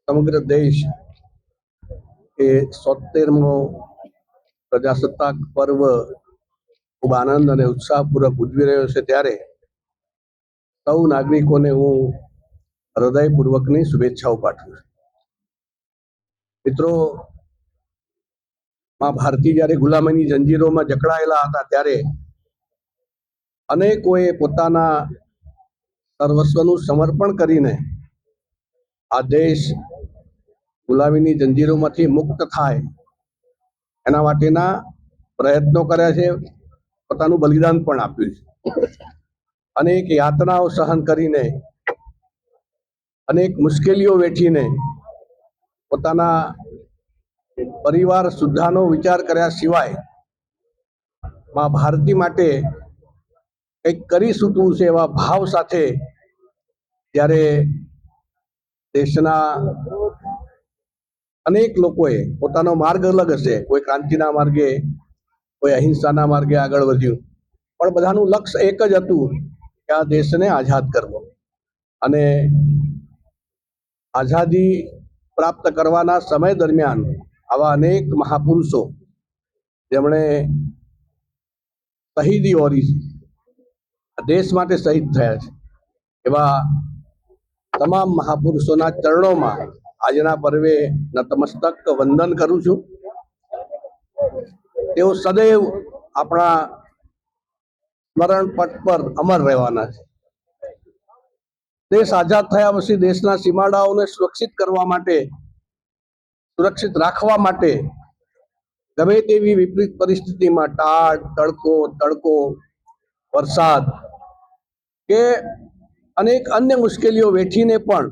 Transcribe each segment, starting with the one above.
સમગ્ર દેશ એ 73મો પ્રજાસત્તાક પર્વ ખૂબ આનંદ અને ઉત્સાહપૂર્વક ઉજવી રહ્યો છે, ત્યારે સૌ નાગરિકોને હું હૃદયપૂર્વકની શુભેચ્છાઓ પાઠવું છું. મિત્રો, માં ભારતી જ્યારે ગુલામીની જંજીરોમાં જકડાયેલા હતા, ત્યારે અનેકોએ પોતાના સર્વસ્વનું સમર્પણ કરીને આ દેશ ગુલામીની જંજીરોમાંથી મુક્ત થાય એના માટેના પ્રયત્નો કર્યા છે, પોતાનું બલિદાન પણ આપ્યું છે. અનેક યાતનાઓ સહન કરીને, અનેક મુશ્કેલીઓ વેઠીને, પોતાના પરિવાર સુધાનો વિચાર કર્યા સિવાય માં ભારતી માટે કંઈક કરી છૂટવું છે એવા ભાવ સાથે જ્યારે દેશના અનેક લોકોએ પોતાનો માર્ગ અલગ હશે, કોઈ ક્રાંતિના માર્ગે, કોઈ અહિંસાના માર્ગે આગળ વધ્યું, પણ બધાનું લક્ષ્ય એક જ હતું કે આ દેશને આઝાદ કરવો. અને આઝાદી પ્રાપ્ત કરવાના સમય દરમિયાન આવા અનેક મહાપુરુષો જેમણે શહીદી ઓરી દેશ માટે શહીદ થયા છે, એવા તમામ મહાપુરુષોના ચરણોમાં આજના પર્વે નતમસ્તક વંદન કરું છું. તેઓ સદૈવ આપણા સ્મરણ પટ પર અમર રહેવાના છે. દેશ આઝાદ થયા પછી દેશના સીમાડાઓને સુરક્ષિત કરવા માટે, સુરક્ષિત રાખવા માટે ગમે તેવી વિપરીત પરિસ્થિતિમાં ટાઢ, તડકો, વરસાદ કે અનેક અન્ય મુશ્કેલીઓ વેઠીને પણ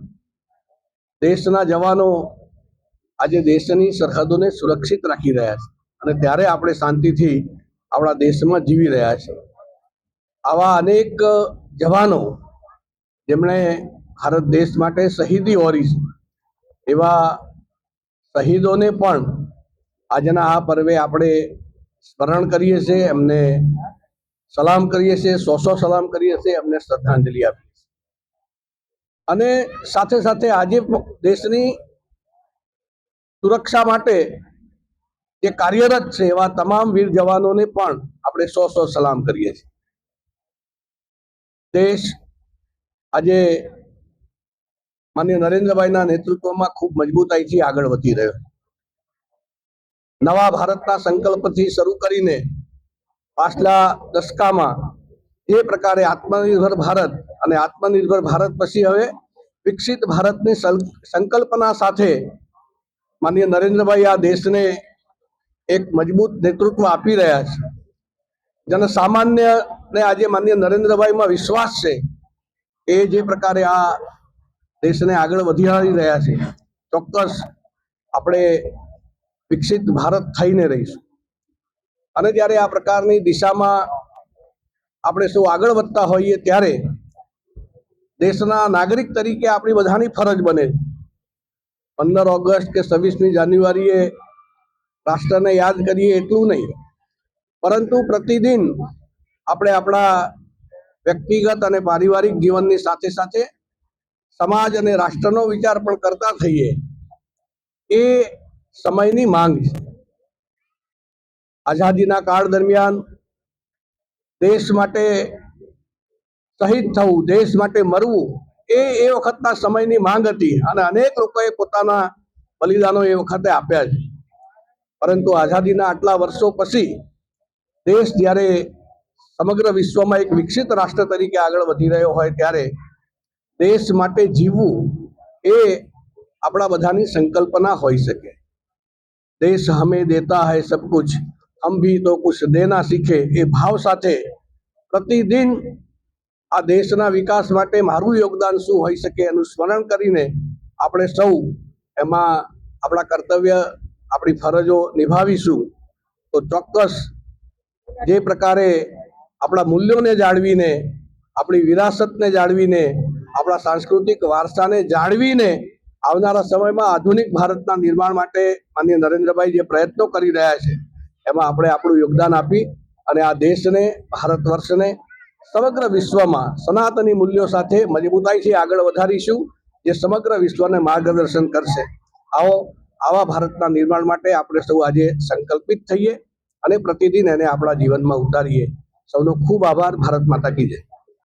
દેશના જવાનો આજે દેશની સરહદોને સુરક્ષિત રાખી રહ્યા છે, અને ત્યારે આપણે શાંતિથી આપણા દેશમાં જીવી રહ્યા છે. આવા અનેક જવાનો જેમણે ભારત દેશ માટે શહીદી ઓરી છે, એવા શહીદોને પણ આજના આ પર્વે આપણે સ્મરણ કરીએ છીએ, એમને સલામ કરીએ છીએ, સો સલામ કરીએ છીએ, એમને શ્રદ્ધાંજલિ આપીએ છીએ. અને સાથે સાથે આજે દેશની સુરક્ષા માટે જે કાર્યરત છે એવા તમામ વીર જવાનોને પણ આપણે સો સલામ કરીએ છીએ. દેશ આજે માનનીય નરેન્દ્રભાઈના નેતૃત્વમાં ખૂબ મજબૂતાઈથી આગળ વધી રહ્યો. નવા ભારતના સંકલ્પથી શરૂ કરીને પાછલા દશકામાં જે પ્રકારે આત્મનિર્ભર ભારત અને આત્મનિર્ભર ભારત પછી હવે વિકસિત ભારતની સંકલ્પના સાથે માનનીય નરેન્દ્રભાઈ આ દેશને એક મજબૂત નેતૃત્વ આપી રહ્યા છે. જનસામાન્યને આજે માનનીય નરેન્દ્રભાઈમાં વિશ્વાસ છે. એ જે પ્રકારે આ દેશને આગળ વધારી રહ્યા છે, ચોક્કસ આપણે વિકસિત ભારત થઈને રહીશું. અને જ્યારે આ પ્રકારની દિશામાં આપણે સૌ આગળ વધતા હોઈએ ત્યારે દેશના નાગરિક તરીકે આપણી બધાની ફરજ બને. 15 ઓગસ્ટ કે 26મી જાન્યુઆરીએ રાષ્ટ્રને યાદ કરીએ એટલું નહીં, પરંતુ પ્રતિદિન આપણે આપણા વ્યક્તિગત અને પારિવારિક જીવનની સાથે સાથે સમાજ અને રાષ્ટ્રનો વિચાર પણ કરતા થઈએ, એ સમયની માંગ છે. આઝાદીના કાળ દરમિયાન દેશ માટે શહીદ થવું, દેશ માટે મરવું, એ વખતના સમયની માંગ હતી, અને અનેક લોકોએ પોતાના બલિદાનો એ વખતે આપ્યા છે. પરંતુ આઝાદીના આટલા વર્ષો પછી દેશ જ્યારે સમગ્ર વિશ્વમાં એક વિકસિત રાષ્ટ્ર તરીકે આગળ વધી રહ્યો હોય, ત્યારે દેશ માટે જીવવું એ આપણા બધાની સંકલ્પના હોઈ શકે. દેશ હમે દેતા હૈ સબ કુછ, હમ ભી તો કુછ દેના સીખે, એ ભાવ સાથે પ્રતિદિન આ દેશના વિકાસ માટે મારું યોગદાન શું હોઈ શકે એનું સ્મરણ કરીને આપણે સૌ એમાં આપણા કર્તવ્ય, આપણી ફરજો નિભાવીશું તો ચોક્કસ જે પ્રકારે આપણા મૂલ્યોને જાળવીને, આપણી વિરાસતને જાળવીને, આપણા સાંસ્કૃતિક વારસાને જાળવીને આવનારા સમયમાં આધુનિક ભારતના નિર્માણ માટે માનનીય નરેન્દ્રભાઈ જે પ્રયત્નો કરી રહ્યા છે, એમાં આપણે આપણું યોગદાન આપી અને આ દેશને, ભારત વર્ષને સમગ્ર વિશ્વમાં સનાતની મૂલ્યો સાથે મજબૂતાઈથી આગળ વધારીશું. જે સમગ્ર વિશ્વને માર્ગદર્શન કરશે. આવા ભારતના નિર્માણ માટે આપણે સૌ આજે સંકલ્પિત થઈએ અને પ્રતિદિન એને આપણા જીવનમાં ઉતારીએ. સૌનો ખૂબ આભાર. ભારત માતા કી જય.